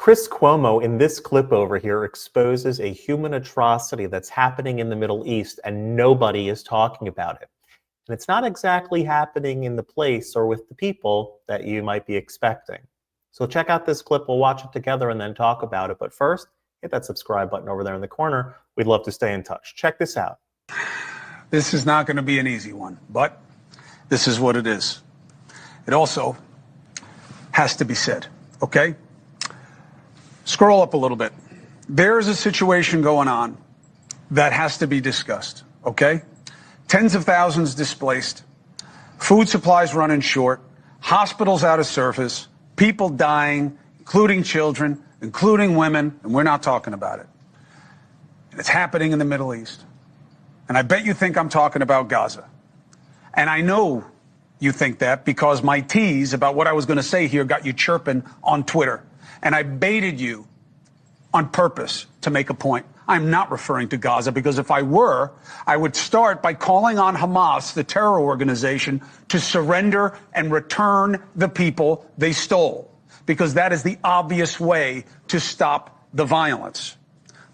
Chris Cuomo in this clip over here exposes a human atrocity that's happening in the Middle East and nobody is talking about it. And it's not exactly happening in the place or with the people that you might be expecting. So check out this clip, we'll watch it together and then talk about it. But first, hit that subscribe button over there in the corner. We'd love to stay in touch. Check this out. This is not going to be an easy one, but this is what it is. It also has to be said, okay? Scroll up a little bit. There's a situation going on that has to be discussed, okay? Tens of thousands displaced, food supplies running short, hospitals out of service, people dying, including children, including women, and we're not talking about it. And it's happening in the Middle East. And I bet you think I'm talking about Gaza. And I know you think that because my tease about what I was going to say here got you chirping on Twitter. And I baited you on purpose to make a point. I'm not referring to Gaza because if I were, I would start by calling on Hamas, the terror organization, to surrender and return the people they stole, because that is the obvious way to stop the violence.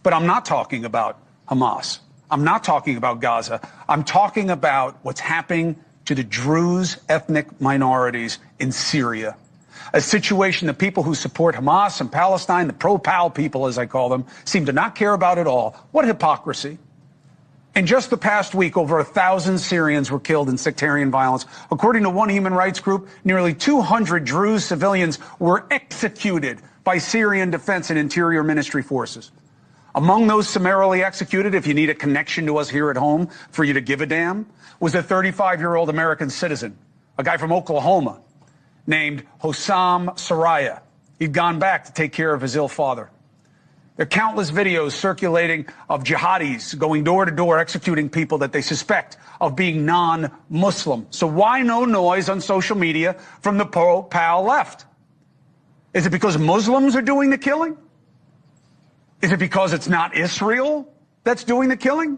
But I'm not talking about Hamas. I'm not talking about Gaza. I'm talking about what's happening to the Druze ethnic minorities in Syria. A situation that people who support Hamas and Palestine, the pro-Pal people, as I call them, seem to not care about at all. What hypocrisy. In just the past week, over 1,000 Syrians were killed in sectarian violence. According to one human rights group, nearly 200 Druze civilians were executed by Syrian Defense and Interior Ministry forces. Among those summarily executed, if you need a connection to us here at home for you to give a damn, was a 35-year-old American citizen, a guy from Oklahoma, named Hossam Saraya. He'd gone back to take care of his ill father. There are countless videos circulating of jihadis going door to door executing people that they suspect of being non-Muslim. So why no noise on social media from the pro-Pal left? Is it because Muslims are doing the killing? Is it because it's not Israel that's doing the killing?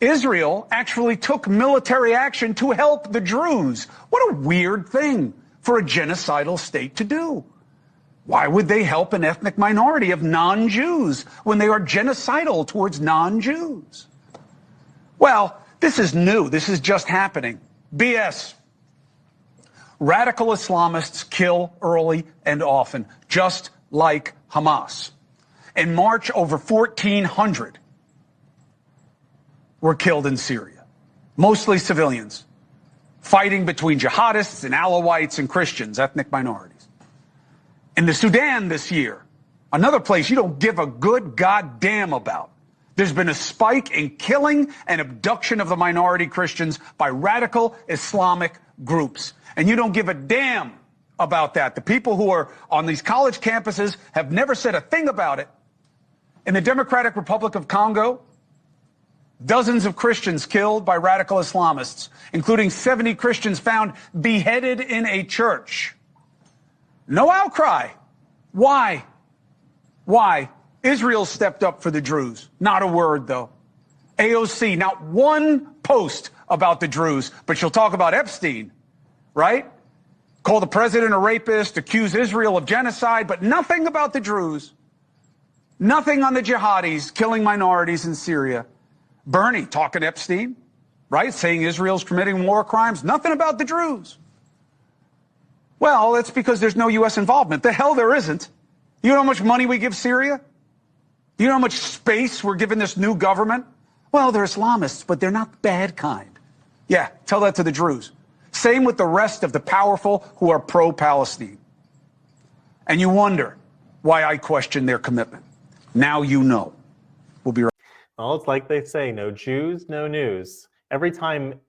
Israel actually took military action to help the Druze. What a weird thing for a genocidal state to do. Why would they help an ethnic minority of non-Jews when they are genocidal towards non-Jews? Well, this is new. This is just happening. BS. Radical Islamists kill early and often, just like Hamas. In March, over 1,400 were killed in Syria, mostly civilians, fighting between jihadists and Alawites and Christians, ethnic minorities. In the Sudan this year, another place you don't give a good goddamn about, there's been a spike in killing and abduction of the minority Christians by radical Islamic groups. And you don't give a damn about that. The people who are on these college campuses have never said a thing about it. In the Democratic Republic of Congo, dozens of Christians killed by radical Islamists, including 70 Christians found beheaded in a church. No outcry. Why? Why? Israel stepped up for the Druze. Not a word, though. AOC, not one post about the Druze, but she'll talk about Epstein, right? Call the president a rapist, accuse Israel of genocide, but nothing about the Druze. Nothing on the jihadis killing minorities in Syria. Bernie talking Epstein, right? Saying Israel's committing war crimes. Nothing about the Druze. Well, that's because there's no U.S. involvement. The hell there isn't. You know how much money we give Syria? You know how much space we're giving this new government? Well, they're Islamists, but they're not the bad kind. Yeah, tell that to the Druze. Same with the rest of the powerful who are pro-Palestine. And you wonder why I question their commitment. Now you know. We'll be right back. Well, it's like they say, no Jews, no news. Every time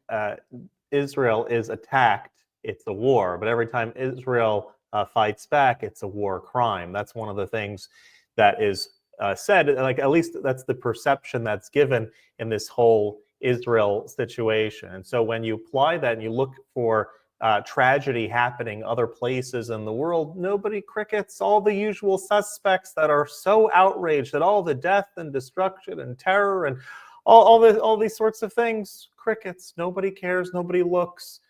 Israel is attacked, it's a war. But every time Israel fights back, it's a war crime. That's one of the things that is said, like at least that's the perception that's given in this whole Israel situation. And so when you apply that and you look for tragedy happening other places in the world, nobody crickets. All the usual suspects that are so outraged at all the death and destruction and terror and all these sorts of things, crickets. Nobody cares. Nobody looks.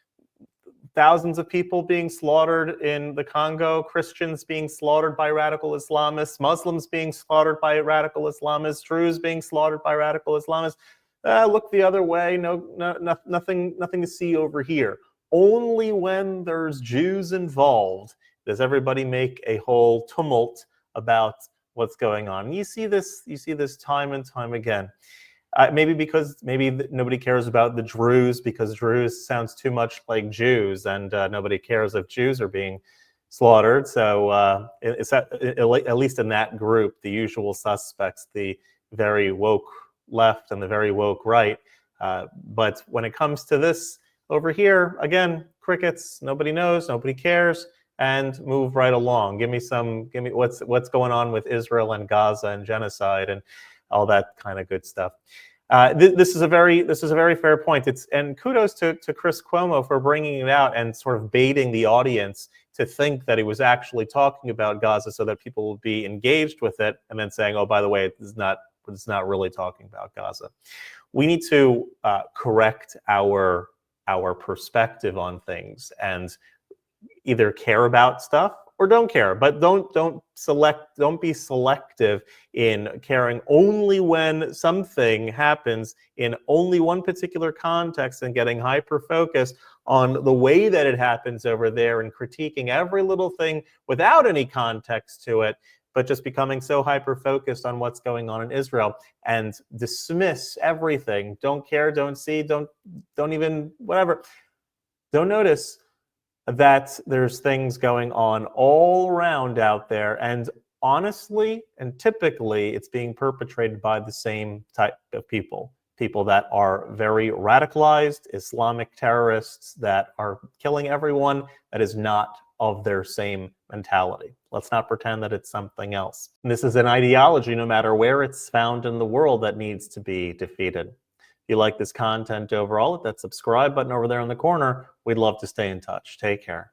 thousands of people being slaughtered in the Congo, Christians being slaughtered by radical Islamists, Muslims being slaughtered by radical Islamists, Druze being slaughtered by radical Islamists. Look the other way. Nothing to see over here. Only when there's Jews involved does everybody make a whole tumult about what's going on. And you see this time and time again. Maybe because nobody cares about the Druze, because Druze sounds too much like Jews, and nobody cares if Jews are being slaughtered. So it's at least in that group, the usual suspects, the very woke left and the very woke right. But when it comes to this over here, again, crickets. Nobody knows, nobody cares, and move right along. Give me what's going on with Israel and Gaza and genocide and all that kind of good stuff. This is a very fair point. And kudos to Chris Cuomo for bringing it out and sort of baiting the audience to think that he was actually talking about Gaza, so that people will be engaged with it, and then saying, "Oh, by the way, it's not really talking about Gaza." We need to correct our perspective on things and either care about stuff or don't care, but don't be selective in caring only when something happens in only one particular context and getting hyper focused on the way that it happens over there and critiquing every little thing without any context to it, but just becoming so hyper focused on what's going on in Israel and dismiss everything. Don't care, don't see, don't even whatever. Don't notice that there's things going on all around out there, and honestly and typically it's being perpetrated by the same type of people that are very radicalized Islamic terrorists that are killing everyone that is not of their same mentality. Let's not pretend that it's something else. And this is an ideology, no matter where it's found in the world, that needs to be defeated. If you like this content overall, hit that subscribe button over there in the corner. We'd love to stay in touch. Take care.